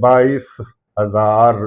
22,000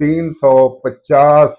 350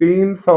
300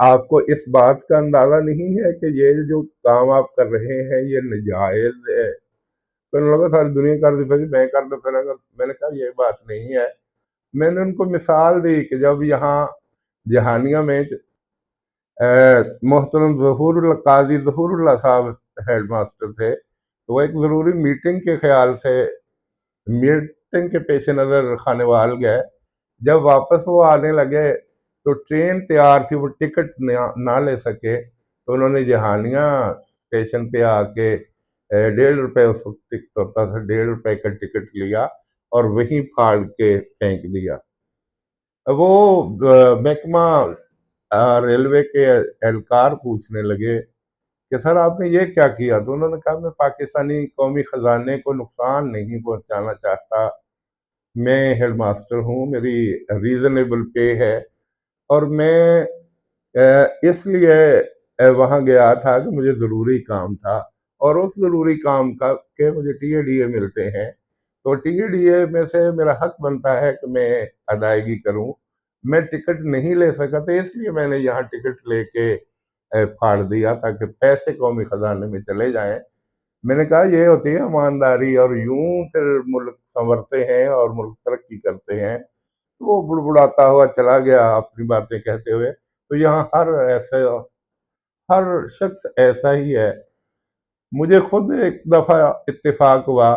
آپ کو اس بات کا اندازہ نہیں ہے کہ یہ جو کام آپ کر رہے ہیں یہ نجائز ہے؟ تو انہوں نے کہا ساری دنیا کر دی، پھر میں کر دوں، پھر میں نے کہا یہ بات نہیں ہے۔ میں نے ان کو مثال دی کہ جب یہاں جہانیہ میں محترم ظہور اللہ قاضی ظہور اللہ صاحب ہیڈ ماسٹر تھے، تو وہ ایک ضروری میٹنگ کے خیال سے میٹنگ کے پیش نظر خانوال گئے۔ جب واپس وہ آنے لگے تو ٹرین تیار تھی، وہ ٹکٹ نہ لے سکے، تو انہوں نے جہانیہ اسٹیشن پہ آ کے 1.5 روپے اس وقت ٹکٹ ہوتا تھا، 1.5 روپے کا ٹکٹ لیا اور وہیں پھاڑ کے پھینک دیا۔ وہ محکمہ ریلوے کے اہلکار پوچھنے لگے کہ سر آپ نے یہ کیا کیا؟ تو انہوں نے کہا میں پاکستانی قومی خزانے کو نقصان نہیں پہنچانا چاہتا، میں ہیڈ ماسٹر ہوں، میری ریزنیبل پے ہے، اور میں اس لیے وہاں گیا تھا کہ مجھے ضروری کام تھا، اور اس ضروری کام کا کہ مجھے ٹی اے ڈی اے ملتے ہیں، تو ٹی اے ڈی اے میں سے میرا حق بنتا ہے کہ میں ادائیگی کروں۔ میں ٹکٹ نہیں لے سکا تو اس لیے میں نے یہاں ٹکٹ لے کے پھاڑ دیا تاکہ پیسے قومی خزانے میں چلے جائیں۔ میں نے کہا یہ ہوتی ہے ایمانداری، اور یوں پھر ملک سنورتے ہیں اور ملک ترقی کرتے ہیں۔ وہ بڑبڑاتا ہوا چلا گیا اپنی باتیں کہتے ہوئے۔ تو یہاں ہر شخص ایسا ہی ہے۔ مجھے خود ایک دفعہ اتفاق ہوا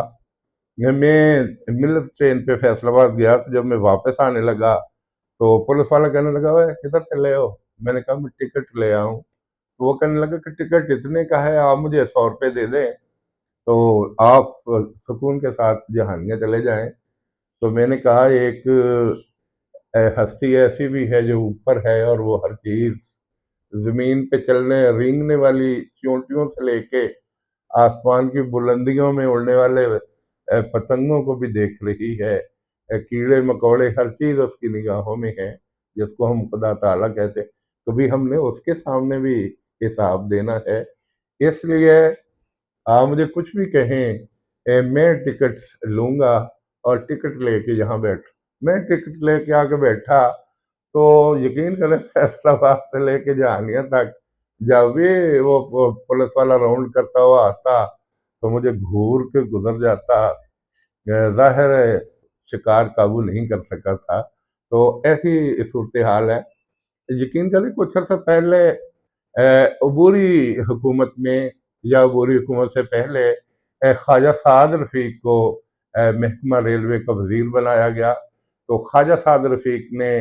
کہ میں ملت ٹرین پہ فیصل آباد گیا، تو جب میں واپس آنے لگا تو پولیس والا کہنے لگا وہ کدھر چلے ہو؟ میں نے کہا میں ٹکٹ لے آؤں۔ تو وہ کہنے لگا کہ ٹکٹ اتنے کا ہے، آپ مجھے 100 روپے دے دیں تو آپ سکون کے ساتھ جہانیہ چلے جائیں۔ تو میں نے کہا ایک ہستی ایسی بھی ہے جو اوپر ہے، اور وہ ہر چیز زمین پہ چلنے رینگنے والی چیونٹیوں سے لے کے آسمان کی بلندیوں میں اڑنے والے پتنگوں کو بھی دیکھ رہی ہے، کیڑے مکوڑے ہر چیز اس کی نگاہوں میں ہے، جس کو ہم خدا تعالیٰ کہتے، تو بھی ہم نے اس کے سامنے بھی حساب دینا ہے۔ اس لیے آپ مجھے کچھ بھی کہیں، میں ٹکٹ لوں گا اور ٹکٹ لے کے یہاں میں ٹکٹ لے کے آ کے بیٹھا تو یقین کریں فیصل آباد سے لے کے جہانیہ تک جب بھی وہ پولیس والا راؤنڈ کرتا ہوا آتا تو مجھے گھور کے گزر جاتا۔ ظاہر ہے شکار قابو نہیں کر سکا تھا۔ تو ایسی صورتحال ہے۔ یقین کریں کچھ عرصہ پہلے عبوری حکومت میں یا عبوری حکومت سے پہلے خواجہ سعد رفیق کو محکمہ ریلوے کا وزیر بنایا گیا۔ تو خواجہ سعد رفیق نے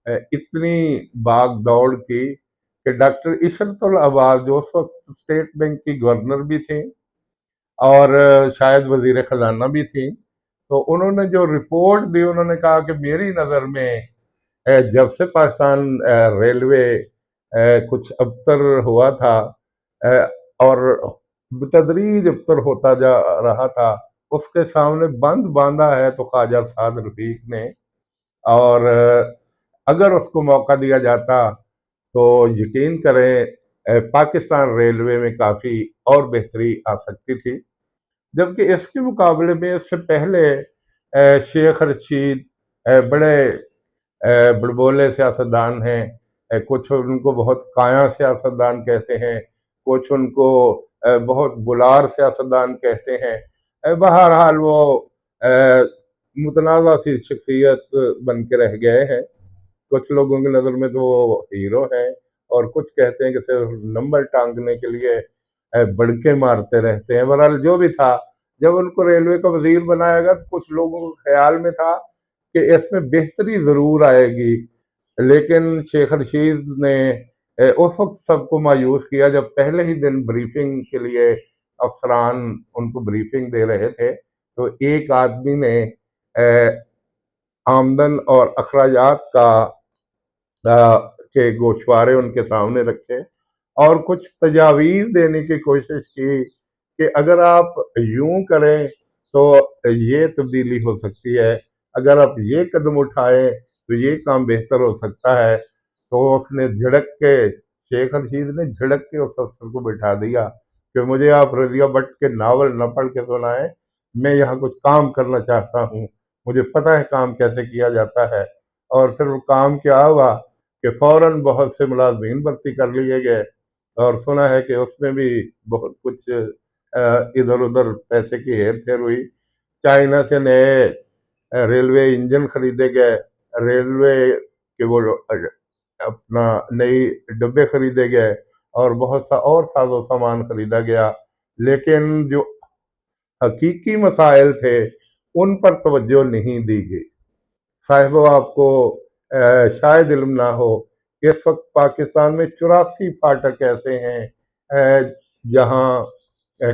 اتنی باغ دوڑ کی کہ ڈاکٹر عشرت العباد جو اس وقت اسٹیٹ بینک کی گورنر بھی تھیں اور شاید وزیر خزانہ بھی تھیں، تو انہوں نے جو رپورٹ دی انہوں نے کہا کہ میری نظر میں جب سے پاکستان ریلوے کچھ ابتر ہوا تھا اور بتدریج ابتر ہوتا جا رہا تھا، اس کے سامنے بند باندھا ہے تو خواجہ سعد رفیق نے، اور اگر اس کو موقع دیا جاتا تو یقین کریں پاکستان ریلوے میں کافی اور بہتری آ سکتی تھی۔ جبکہ اس کے مقابلے میں اس سے پہلے شیخ رشید بڑے بڑبولے سیاستدان ہیں، کچھ ان کو بہت قائم سیاستدان کہتے ہیں، کچھ ان کو بہت بلار سیاستدان کہتے ہیں۔ بہرحال وہ متنازع سی شخصیت بن کے رہ گئے ہیں۔ کچھ لوگوں کی نظر میں تو وہ ہیرو ہیں، اور کچھ کہتے ہیں کہ صرف نمبر ٹانگنے کے لیے بڑکے مارتے رہتے ہیں۔ بہرحال جو بھی تھا، جب ان کو ریلوے کا وزیر بنایا گیا تو کچھ لوگوں کو خیال میں تھا کہ اس میں بہتری ضرور آئے گی، لیکن شیخ رشید نے اس وقت سب کو مایوس کیا جب پہلے ہی دن بریفنگ کے لیے افسران ان کو بریفنگ دے رہے تھے تو ایک آدمی نے آمدن اور اخراجات کے گوشوارے ان کے سامنے رکھے اور کچھ تجاویز دینے کی کوشش کی کہ اگر آپ یوں کریں تو یہ تبدیلی ہو سکتی ہے، اگر آپ یہ قدم اٹھائیں تو یہ کام بہتر ہو سکتا ہے۔ تو اس نے جھڑک کے شیخ رشید نے جھڑک کے اس افسر کو بٹھا دیا کہ مجھے آپ رضیہ بٹ کے ناول نہ پڑھ کے سنائیں، میں یہاں کچھ کام کرنا چاہتا ہوں، مجھے پتہ ہے کام کیسے کیا جاتا ہے۔ اور پھر وہ کام کیا ہوا کہ فوراً بہت سے ملازمین بھرتی کر لیے گئے، اور سنا ہے کہ اس میں بھی بہت کچھ ادھر ادھر پیسے کی ہیر پھیر ہوئی۔ چائنا سے نئے ریلوے انجن خریدے گئے، ریلوے کے وہ اپنا نئی ڈبے خریدے گئے، اور بہت سا اور ساز و سامان خریدا گیا، لیکن جو حقیقی مسائل تھے ان پر توجہ نہیں دی گئی۔ صاحبو، آپ کو شاید علم نہ ہو، اس وقت پاکستان میں 84 فاٹک ایسے ہیں جہاں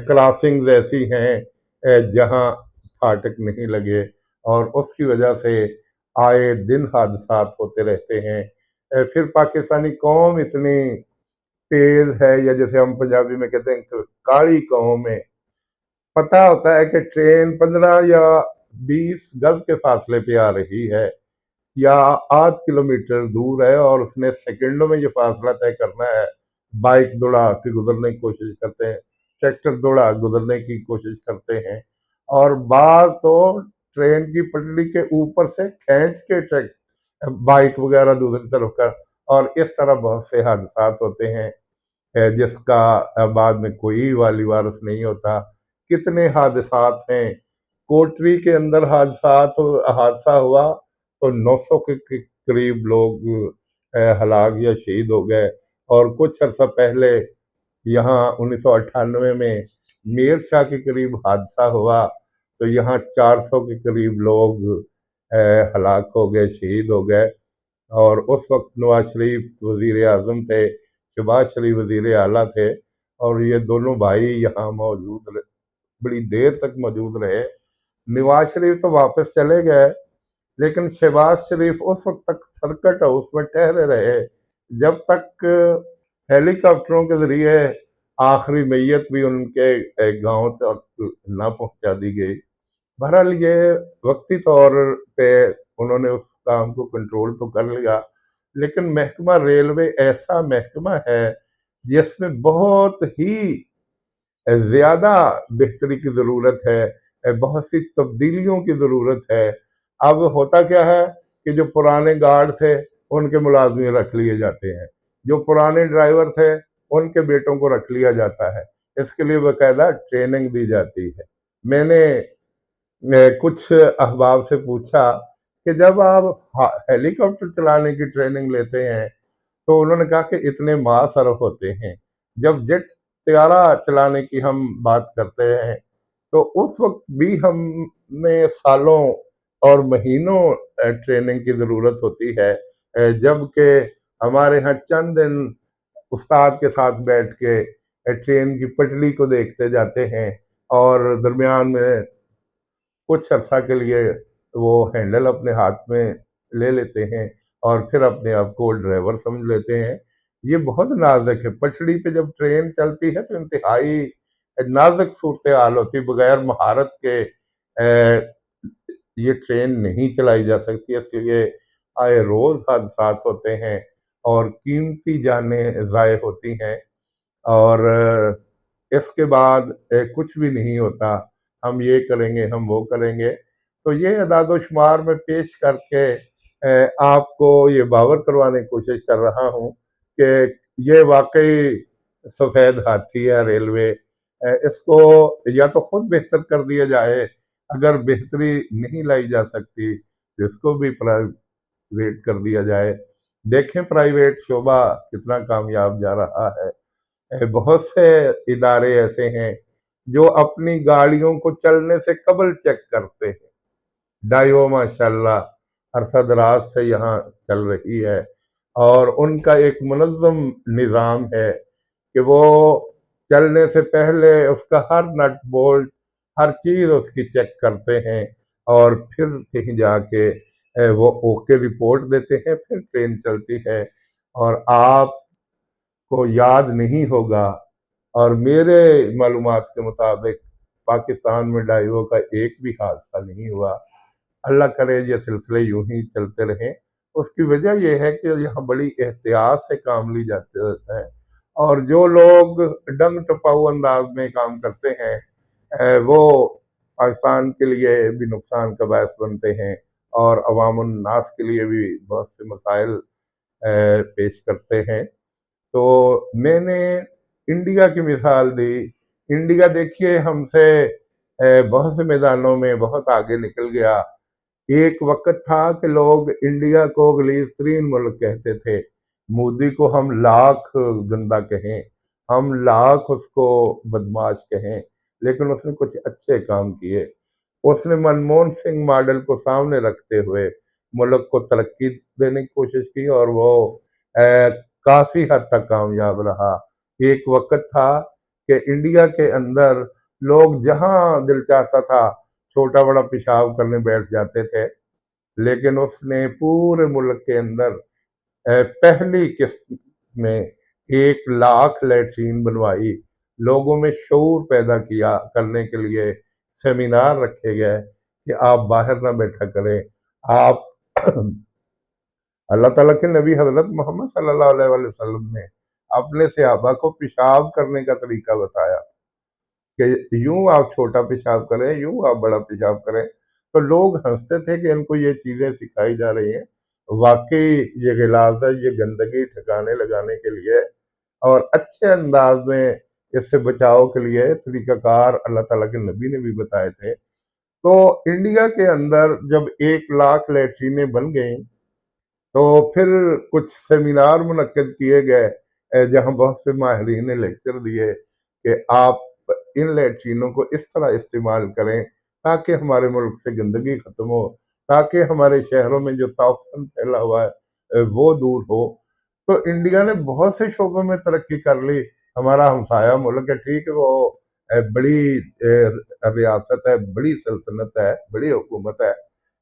کراسنگز ایسی ہیں جہاں فاٹک نہیں لگے، اور اس کی وجہ سے آئے دن حادثات ہوتے رہتے ہیں۔ پھر پاکستانی قوم اتنی تیز ہے، یا جیسے ہم پنجابی میں کہتے ہیں کاڑی قوم ہے، پتہ ہوتا ہے کہ ٹرین 15 یا 20 گز کے فاصلے پہ آ رہی ہے، یا آدھ کلومیٹر دور ہے، اور اس نے سیکنڈوں میں یہ فاصلہ طے کرنا ہے۔ بائک دوڑا کے گزرنے کی کوشش کرتے ہیں، ٹریکٹر دوڑا گزرنے کی کوشش کرتے ہیں، اور بعض تو ٹرین کی پٹڑی کے اوپر سے کھینچ کے بائک وغیرہ دوسری طرف کر، اور اس طرح بہت سے حادثات ہوتے ہیں جس کا بعد میں کوئی والی وارث نہیں ہوتا۔ کتنے حادثات ہیں، کوٹری کے اندر حادثہ ہوا تو 900 کے قریب لوگ ہلاک یا شہید ہو گئے، اور کچھ عرصہ پہلے یہاں 1998 میں میر شاہ کے قریب حادثہ ہوا تو یہاں 400 کے قریب لوگ ہلاک ہو گئے، شہید ہو گئے، اور اس وقت نواز شریف وزیر اعظم تھے، شہباز شریف وزیر اعلیٰ تھے، اور یہ دونوں بھائی یہاں موجود بڑی دیر تک موجود رہے۔ نواز شریف تو واپس چلے گئے، لیکن شہباز شریف اس وقت تک سرکٹ ہاؤس میں ٹھہرے رہے جب تک ہیلی کاپٹروں کے ذریعے آخری میت بھی ان کے گاؤں تک نہ پہنچا دی گئی۔ بہرحال یہ وقتی طور پہ انہوں نے اس کام کو کنٹرول تو کر لیا، لیکن محکمہ ریلوے ایسا محکمہ ہے جس میں بہت ہی زیادہ بہتری کی ضرورت ہے، بہت سی تبدیلیوں کی ضرورت ہے۔ اب ہوتا کیا ہے کہ جو پرانے گارڈ تھے ان کے ملازمین رکھ لیے جاتے ہیں، جو پرانے ڈرائیور تھے ان کے بیٹوں کو رکھ لیا جاتا ہے، اس کے لیے باقاعدہ ٹریننگ دی جاتی ہے۔ میں نے کچھ احباب سے پوچھا کہ جب آپ ہیلی کاپٹر چلانے کی ٹریننگ لیتے ہیں تو انہوں نے کہا کہ اتنے ماہ صرف ہوتے ہیں۔ جب جیٹ طیارہ چلانے کی ہم بات کرتے ہیں تو اس وقت بھی ہمیں سالوں اور مہینوں ٹریننگ کی ضرورت ہوتی ہے، جبکہ ہمارے ہاں چند دن استاد کے ساتھ بیٹھ کے ٹرین کی پٹڑی کو دیکھتے جاتے ہیں، اور درمیان میں کچھ عرصہ کے لیے وہ ہینڈل اپنے ہاتھ میں لے لیتے ہیں، اور پھر اپنے آپ کو ڈرائیور سمجھ لیتے ہیں۔ یہ بہت نازک ہے، پٹڑی پہ جب ٹرین چلتی ہے تو انتہائی نازک صورتحال ہوتی، بغیر مہارت کے یہ ٹرین نہیں چلائی جا سکتی، اس لیے آئے روز حادثات ہوتے ہیں اور قیمتی جانیں ضائع ہوتی ہیں، اور اس کے بعد کچھ بھی نہیں ہوتا، ہم یہ کریں گے، ہم وہ کریں گے۔ تو یہ اعداد و شمار میں پیش کر کے آپ کو یہ باور کروانے کی کوشش کر رہا ہوں کہ یہ واقعی سفید ہاتھی ہے ریلوے، اس کو یا تو خود بہتر کر دیا جائے، اگر بہتری نہیں لائی جا سکتی اس کو بھی پرائیویٹ کر دیا جائے۔ دیکھیں پرائیویٹ شعبہ کتنا کامیاب جا رہا ہے، بہت سے ادارے ایسے ہیں جو اپنی گاڑیوں کو چلنے سے قبل چیک کرتے ہیں۔ ڈائیو ماشاءاللہ عرصہ دراز سے یہاں چل رہی ہے، اور ان کا ایک منظم نظام ہے کہ وہ چلنے سے پہلے اس کا ہر نٹ بولٹ، ہر چیز اس کی چیک کرتے ہیں، اور پھر کہیں جا کے وہ اوکے رپورٹ دیتے ہیں، پھر ٹرین چلتی ہے۔ اور آپ کو یاد نہیں ہوگا، اور میرے معلومات کے مطابق پاکستان میں ڈائیو کا ایک بھی حادثہ نہیں ہوا۔ اللہ کرے یہ سلسلے یوں ہی چلتے رہیں۔ اس کی وجہ یہ ہے کہ یہاں بڑی احتیاط سے کام لی جاتی ہے، اور جو لوگ ڈنگ ٹپاؤ انداز میں کام کرتے ہیں وہ پاکستان کے لیے بھی نقصان کا باعث بنتے ہیں، اور عوام الناس کے لیے بھی بہت سے مسائل پیش کرتے ہیں۔ تو میں نے انڈیا کی مثال دی۔ انڈیا دیکھیے ہم سے بہت سے میدانوں میں بہت آگے نکل گیا۔ ایک وقت تھا کہ لوگ انڈیا کو غلیظ ترین ملک کہتے تھے، مودی کو ہم لاکھ گندا کہیں، ہم لاکھ اس کو بدماش کہیں، لیکن اس نے کچھ اچھے کام کیے۔ اس نے منموہن سنگھ ماڈل کو سامنے رکھتے ہوئے ملک کو ترقی دینے کی کوشش کی، اور وہ کافی حد تک کامیاب رہا۔ ایک وقت تھا کہ انڈیا کے اندر لوگ جہاں دل چاہتا تھا چھوٹا بڑا پیشاب کرنے بیٹھ جاتے تھے، لیکن اس نے پورے ملک کے اندر پہلی قسط میں 1 لاکھ لیٹرین بنوائی، لوگوں میں شعور پیدا کیا کرنے کے لیے سیمینار رکھے گئے کہ آپ باہر نہ بیٹھا کریں، آپ اللہ تعالیٰ کے نبی حضرت محمد صلی اللہ علیہ وآلہ وسلم نے اپنے صحابہ کو پیشاب کرنے کا طریقہ بتایا کہ یوں آپ چھوٹا پیشاب کریں، یوں آپ بڑا پیشاب کریں۔ تو لوگ ہنستے تھے کہ ان کو یہ چیزیں سکھائی جا رہی ہیں، واقعی یہ غلاظت، یہ گندگی ٹھکانے لگانے کے لیے اور اچھے انداز میں اس سے بچاؤ کے لیے طریقہ کار اللہ تعالیٰ کے نبی نے بھی بتائے تھے۔ تو انڈیا کے اندر جب 1 لاکھ لیٹرینیں بن گئیں تو پھر کچھ سیمینار منعقد کیے گئے جہاں بہت سے ماہرین نے لیکچر دیے کہ آپ ان لیٹرینوں کو اس طرح استعمال کریں تاکہ ہمارے ملک سے گندگی ختم ہو، تاکہ ہمارے شہروں میں جو تعفن پھیلا ہوا ہے وہ دور ہو۔ تو انڈیا نے بہت سے شعبوں میں ترقی کر لی۔ ہمارا ہمسایہ ملک ہے، ٹھیک ہے، وہ بڑی ریاست ہے، بڑی سلطنت ہے، بڑی حکومت ہے،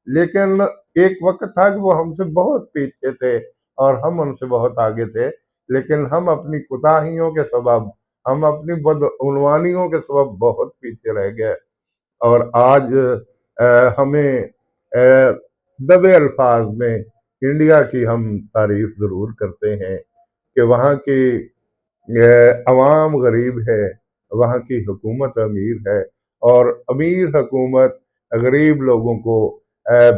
لیکن ایک وقت تھا کہ وہ ہم سے بہت پیچھے تھے اور ہم ان سے بہت آگے تھے، لیکن ہم اپنی کوتاہیوں کے سبب، ہم اپنی بدعنوانیوں کے سبب بہت پیچھے رہ گئے۔ اور آج ہمیں دبے الفاظ میں انڈیا کی ہم تعریف ضرور کرتے ہیں کہ وہاں کی عوام غریب ہے، وہاں کی حکومت امیر ہے، اور امیر حکومت غریب لوگوں کو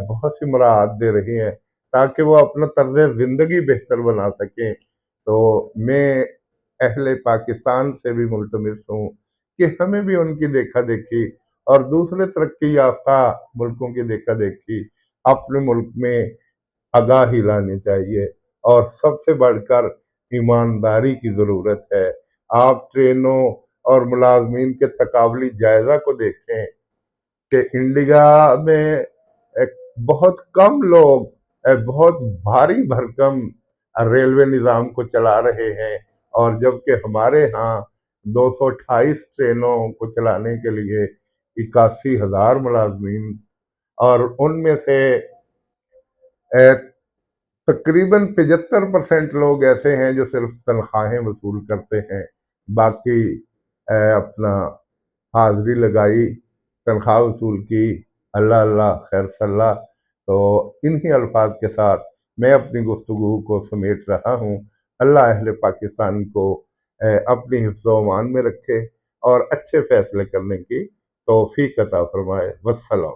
بہت سی مراعات دے رہی ہیں تاکہ وہ اپنا طرز زندگی بہتر بنا سکیں۔ تو میں اہل پاکستان سے بھی ملتمس ہوں کہ ہمیں بھی ان کی دیکھا دیکھی اور دوسرے ترقی یافتہ ملکوں کی دیکھا دیکھی اپنے ملک میں آگاہی لانی چاہیے، اور سب سے بڑھ کر ایمانداری کی ضرورت ہے۔ آپ ٹرینوں اور ملازمین کے تقابلی جائزہ کو دیکھیں کہ انڈیا میں بہت کم لوگ بہت بھاری بھرکم ریلوے نظام کو چلا رہے ہیں، اور جبکہ ہمارے ہاں 228 ٹرینوں کو چلانے کے لیے 81,000 ملازمین، اور ان میں سے تقریباً 75% لوگ ایسے ہیں جو صرف تنخواہیں وصول کرتے ہیں، باقی اپنا حاضری لگائی، تنخواہ وصول کی، اللہ اللہ خیر صلاح۔ تو انہی الفاظ کے ساتھ میں اپنی گفتگو کو سمیٹ رہا ہوں۔ اللہ اہل پاکستان کو اپنی حفظ و امان میں رکھے اور اچھے فیصلے کرنے کی توفیق عطا فرمائے۔ والسلام۔